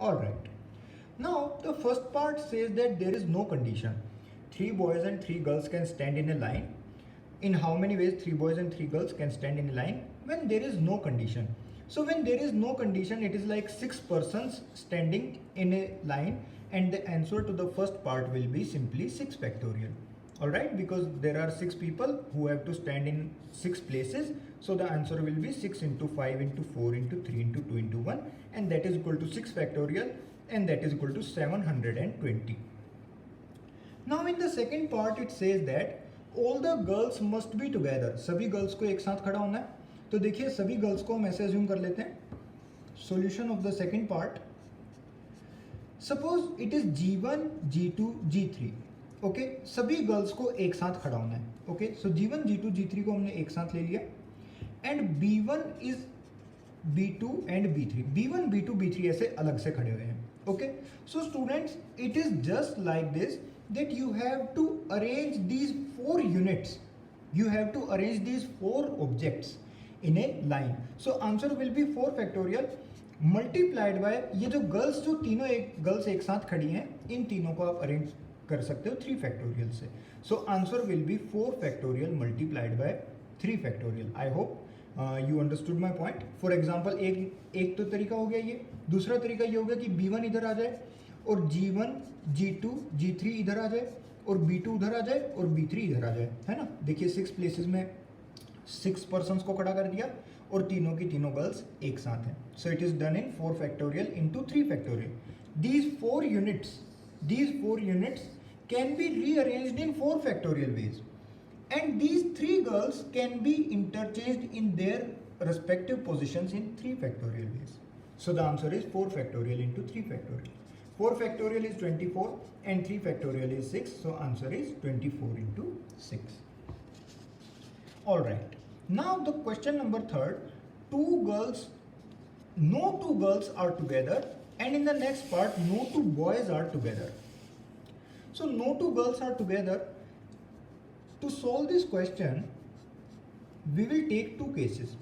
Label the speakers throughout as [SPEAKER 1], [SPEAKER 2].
[SPEAKER 1] Alright. Now the first part says that there is no condition. 3 boys and 3 girls can stand in a line. In how many ways 3 boys and 3 girls can stand in a line? When there is no condition. So when there is no condition, it is like 6 persons standing in a line, and the answer to the first part will be simply 6 factorial. Alright, because there are 6 people who have to stand in 6 places. So the answer will be 6 into 5 into 4 into 3 into 2 into 1, and that is equal to 6 factorial, and that is equal to 720. Now in the second part it says that all the girls must be together. सभी girls को एक साथ खड़ा होना है. तो देखिए सभी गर्ल्स को हम ऐसे अज्यूम कर लेते हैं. Solution of the second part. Suppose it is G1, G2, G3. Okay, सभी गर्ल्स को एक साथ खड़ा होना है. ओके, सो G1, G2, G3 को हमने एक साथ ले लिया, and B1 is B2 and B3. B1, B2, B3 ऐसे अलग से खड़े हुए हैं. Okay, so students, it is just like this that you have to arrange these 4 units, you have to arrange these 4 objects in a line. So answer will be 4 factorial multiplied by ये जो girls जो तीनों girls एक साथ खड़ी हैं, इन तीनों को आप अरेंज कर सकते हो 3 फैक्टोरियल से. So answer will be 4 factorial multiplied by 3 factorial. I hope you understood my point. For example एक तो तरीका हो गया ये. दूसरा तरीका ये हो गया कि B1 इधर आ जाए और G1, G2, G3 इधर आ जाए और B2 उधर आ जाए और B3 इधर आ जाए, है ना. देखिए 6 प्लेसेस में 6 पर्सन्स को खड़ा कर दिया और तीनों की तीनों गर्ल्स एक साथ हैं. So it is done in 4 factorial into 3 factorial. These 4 units can be rearranged in 4 factorial ways, and these 3 girls can be interchanged in their respective positions in 3 factorial ways. So the answer is 4 factorial into 3 factorial. 4 factorial is 24 and 3 factorial is 6. So answer is 24 into 6. Alright. Now the question number 3. No two girls are together, and in the next part no 2 boys are together. So no 2 girls are together. To solve this question, we will take 2 cases.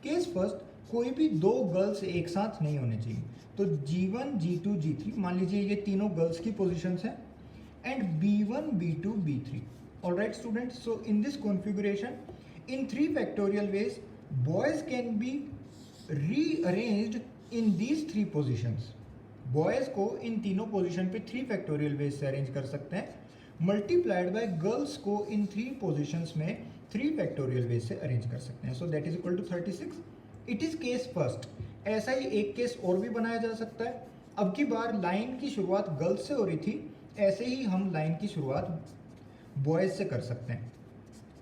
[SPEAKER 1] Case first, कोई भी 2 girls एक साथ नहीं होने चाहिए. तो G1, G2, G3 मान लीजिए ये तीनों गर्ल्स की पोजीशंस हैं, and B1, B2, B3. Alright students, so in this configuration, in 3 factorial ways, boys can be rearranged in these 3 positions. Boys को इन तीनों पोजीशन पे 3 फैक्टोरियल वेज से अरेंज कर सकते हैं, मल्टीप्लाइड बाय गर्ल्स को इन 3 पोजीशंस में 3 फैक्टोरियल वेज से अरेंज कर सकते हैं. So that is equal to 36. It is case first. ऐसा ही एक केस और भी बनाया जा सकता है. अब की बार लाइन की शुरुआत गर्ल्स से हो रही थी, ऐसे ही हम लाइन की शुरुआत बॉयज से कर सकते हैं.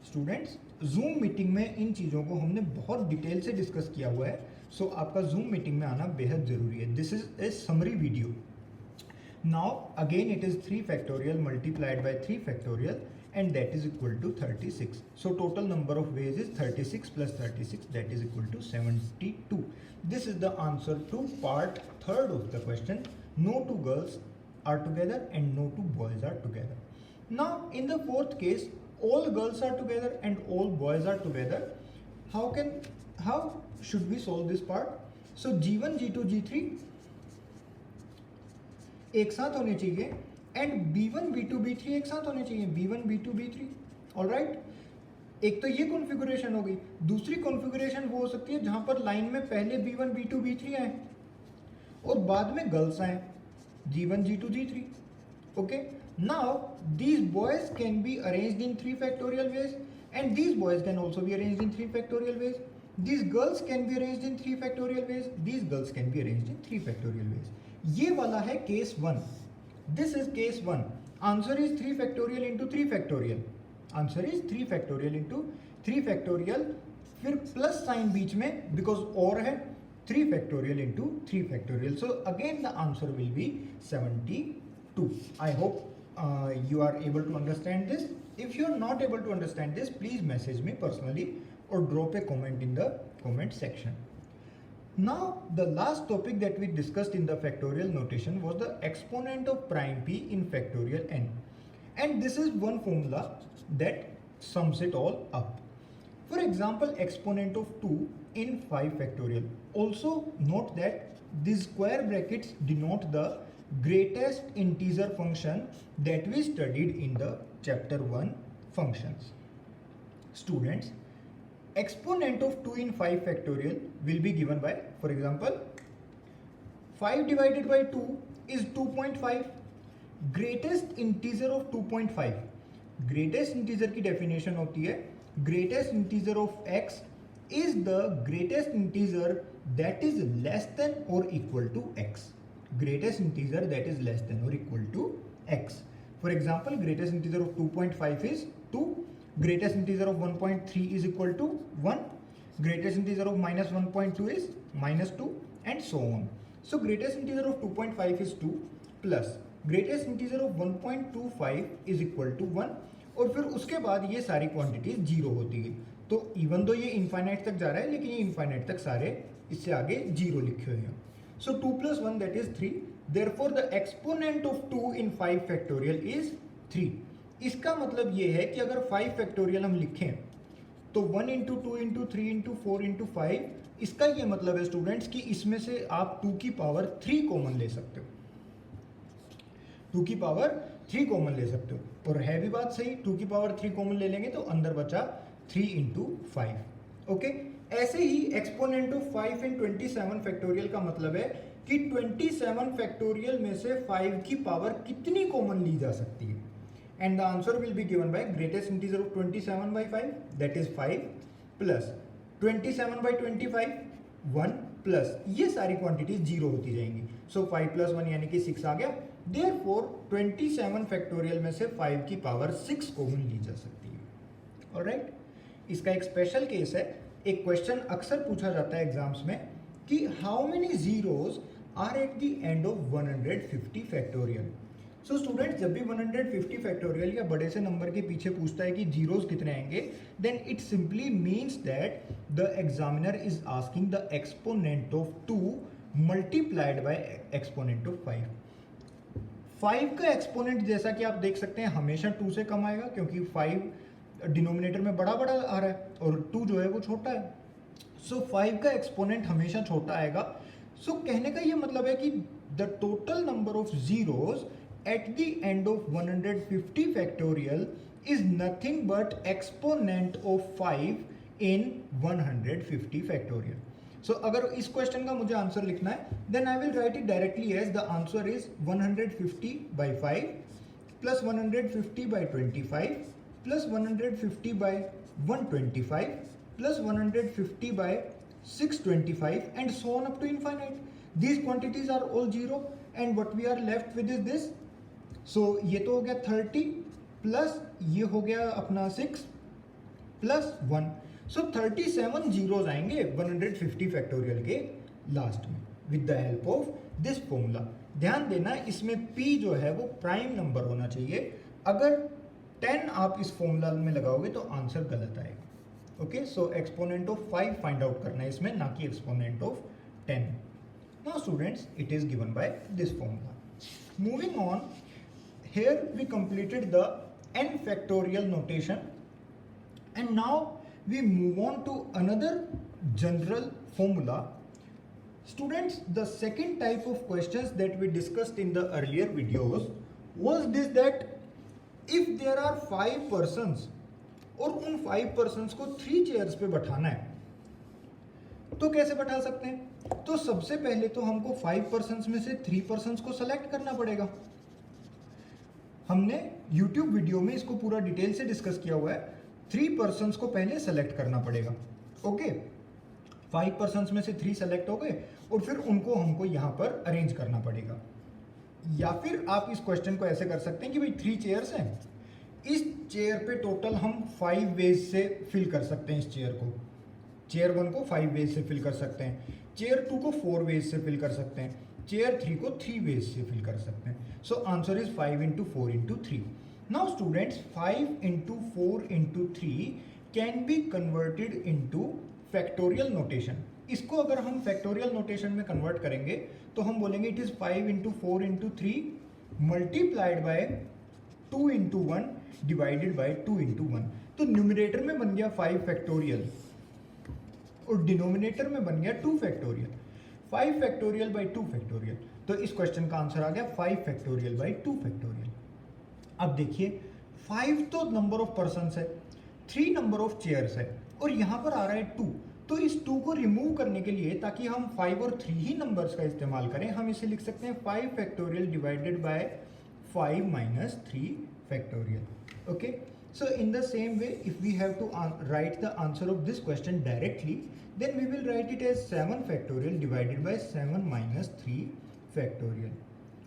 [SPEAKER 1] स्टूडेंट्स, जूम मीटिंग में इन चीज़ों को हमने बहुत डिटेल से डिस्कस किया हुआ है. सो आपका जूम मीटिंग में आना बेहद ज़रूरी है. This is a summary video. Now again it is 3 factorial multiplied by 3 factorial, and that is equal to 36. So total number of ways is 36 plus 36, that is equal to 72. This is the answer to part 3rd of the question. No 2 girls are together and no 2 boys are together. Now in the 4th case, all girls are together and all boys are together. How should we solve this part? So G1, G2, G3 एक साथ होने चाहिए, and B1, B2, B3 एक साथ होने चाहिए. B1, B2, B3. Alright. एक तो ये कॉन्फ़िगरेशन हो गई. दूसरी कॉन्फ़िगरेशन वो हो सकती है जहां पर लाइन में पहले B1, B2, B3 आए और बाद में गर्ल्स आए, G1, G2, G3. Okay, now these boys can be arranged in 3 factorial ways, and these boys can also be arranged in 3 factorial ways. These girls can be arranged in 3 factorial ways. These girls can be arranged in 3 factorial ways. ये वाला है case 1. This is case 1. Answer is 3 factorial into 3 factorial. Answer is 3 factorial into 3 factorial. फिर plus sign बीच में because और है 3 factorial into 3 factorial. So again the answer will be 72. I hope you are able to understand this. If you are not able to understand this, please message me personally or drop a comment in the comment section. Now the last topic that we discussed in the factorial notation was the exponent of prime p in factorial n, and this is one formula that sums it all up. For example, exponent of 2 in 5 factorial. Also note that these square brackets denote the greatest integer function that we studied in the chapter 1 functions. Students, exponent of 2 in 5 factorial will be given by, for example, 5 divided by 2 is 2.5. Greatest integer of 2.5. Greatest integer की definition होती है greatest integer of x is the greatest integer that is less than or equal to x. Greatest integer that is less than or equal to x. For example, greatest integer of 2.5 is 2. Greatest integer of 1.3 is equal to 1. Greatest integer of minus 1.2 is minus 2 and so on. So greatest integer of 2.5 is 2 plus greatest integer of 1.25 is equal to 1 और फिर उसके बाद ये सारी quantities zero होती है. तो even though ये इनफाइनाइट तक जा रहा है लेकिन ये इनफाइनाइट तक सारे इससे आगे जीरो लिखे हुए हैं. सो 2 plus 1 that is 3. Therefore the exponent of 2 in 5 factorial is 3. इसका मतलब ये है कि अगर 5 फैक्टोरियल हम लिखें तो 1 इंटू 2 इंटू 3 इंटू 4 इंटू 5, इसका ये मतलब है स्टूडेंट्स कि इसमें से आप 2 की पावर 3 कॉमन ले सकते हो. 2 की पावर 3 कॉमन ले सकते हो. और है भी बात सही, 2 की पावर 3 कॉमन ले लेंगे तो अंदर बचा 3 इंटू 5. ओके, ऐसे ही एक्सपोनेंट ऑफ 5 इन 27 फैक्टोरियल का मतलब है कि 27 फैक्टोरियल में से 5 की पावर कितनी कॉमन ली जा सकती है. And the answer will be given by greatest integer of 27 by 5 that is 5 plus 27 by 25 1 plus ये सारी क्वांटिटीज जीरो होती जाएंगी. सो 5 प्लस 1 यानी कि 6 आ गया. Therefore 27 फैक्टोरियल में से 5 की पावर 6 कॉमन ली जा सकती है. ऑलराइट, इसका एक स्पेशल केस है. एक क्वेश्चन अक्सर पूछा जाता है एग्जाम्स में कि how many zeros are at the end of 150 factorial. So students, जब भी 150 फैक्टोरियल या बड़े से नंबर के पीछे पूछता है कि जीरोज कितने आएंगे, then it simply means that the examiner is asking the exponent of 2 multiplied by exponent of 5. 5 का एक्सपोनेंट जैसा कि आप देख सकते हैं हमेशा 2 से कम आएगा क्योंकि 5 डिनोमिनेटर में बड़ा बड़ा आ रहा है और 2 जो है वो छोटा है. सो 5 का एक्सपोनेंट हमेशा छोटा आएगा. सो कहने का ये मतलब है कि the total number of zeros at the end of 150 factorial is nothing but exponent of 5 in 150 factorial. So अगर इस क्वेश्चन का मुझे आंसर लिखना है then I will write it directly as the answer is 150 by 5 plus 150 by 25 plus 150 by 125 plus 150 by 625 and so on up to infinite. These quantities are all zero and what we are left with is this. So ये तो हो गया 30 plus ये हो गया अपना 6 plus 1. सो 37 zeros आएंगे 150 factorial के लास्ट में with the help of this formula. ध्यान देना, इसमें p जो है वो प्राइम नंबर होना चाहिए. अगर 10 आप इस फॉर्मूला में लगाओगे तो आंसर गलत आएगा. Okay, so exponent of 5 find out करना है इसमें, ना कि exponent of 10. Now students, it is given by this formula. Moving on, here we completed the n factorial notation and now we move on to another general formula. Students, the second type of questions that we discussed in the earlier videos was this, that if there are 5 persons और उन 5 persons को 3 chairs पे बैठाना है तो कैसे बैठा सकते हैं. तो सबसे पहले तो हमको 5 persons में से 3 persons को select करना पड़ेगा. हमने YouTube वीडियो में इसको पूरा डिटेल से डिस्कस किया हुआ है. 3 पर्सन्स को पहले सेलेक्ट करना पड़ेगा. ओके, 5 पर्सन्स में से 3 सेलेक्ट हो गए और फिर उनको हमको यहाँ पर अरेंज करना पड़ेगा. या फिर आप इस क्वेश्चन को ऐसे कर सकते हैं कि भाई 3 चेयर्स हैं, इस चेयर पे टोटल हम 5 वेज से फिल कर सकते हैं. इस चेयर को, चेयर 1 को 5 वेज से फिल कर सकते हैं, चेयर 2 को 4 वेज से फिल कर सकते हैं, चेयर 3 को 3 वेज से फिल कर सकते हैं. So answer is 5 into 4 into 3. Now students, 5 into 4 into 3 can be converted into factorial notation. इसको अगर हम factorial notation में convert करेंगे तो हम बोलेंगे it is 5 into 4 into 3 multiplied by 2 into 1 divided by 2 into 1. तो न्यूमरेटर में बन गया 5 फैक्टोरियल और डिनोमिनेटर में बन गया 2 फैक्टोरियल। 5 फैक्टोरियल बाई 2 फैक्टोरियल, तो इस क्वेश्चन का आंसर आ गया 5 फैक्टोरियल बाई 2 फैक्टोरियल। अब देखिए 5 तो नंबर ऑफ पर्सन है, 3 नंबर ऑफ चेयर्स है और यहाँ पर आ रहा है 2। तो इस 2 को रिमूव करने के लिए, ताकि हम 5 और 3 ही नंबर्स का इस्तेमाल करें, हम इसे लिख सकते हैं 5 factorial divided bye 5 minus 3 factorial. Okay, so in the same way, if we have to write the answer of this question directly, then we will write it as 7 factorial divided by 7 minus 3 factorial.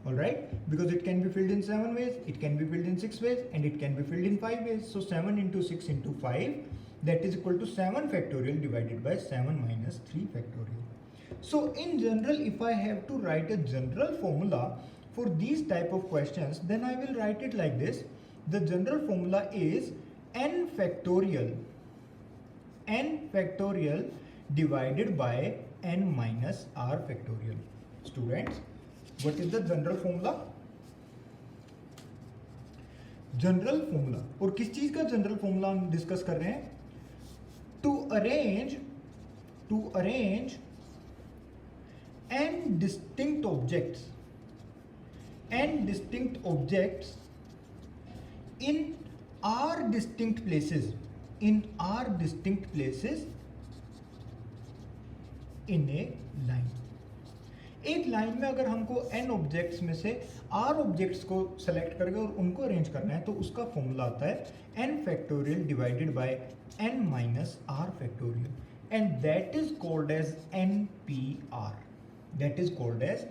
[SPEAKER 1] Alright, because it can be filled in 7 ways, it can be filled in 6 ways, and it can be filled in 5 ways. So 7 into 6 into 5, that is equal to 7 factorial divided by 7 minus 3 factorial. So in general, if I have to write a general formula for these type of questions, then I will write it like this. The general formula is n factorial divided by n minus r factorial. Students, what is the general formula? General formula, और किस चीज का general formula हम discuss कर रहे हैं? To arrange n distinct objects in r distinct places in a line. एक line में अगर हमको n ऑब्जेक्ट्स में से r ऑब्जेक्ट्स को सेलेक्ट करके और उनको अरेंज करना है, तो उसका फॉर्मूला आता है n factorial divided by n minus r factorial, and that is called as NPR. That is called as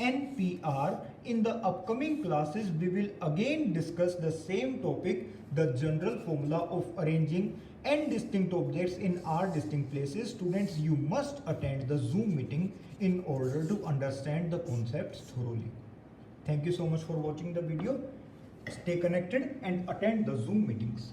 [SPEAKER 1] NPR. In the upcoming classes, we will again discuss the same topic, the general formula of arranging n distinct objects in r distinct places. Students, you must attend the Zoom meeting in order to understand the concepts thoroughly. Thank you so much for watching the video. Stay connected and attend the Zoom meetings.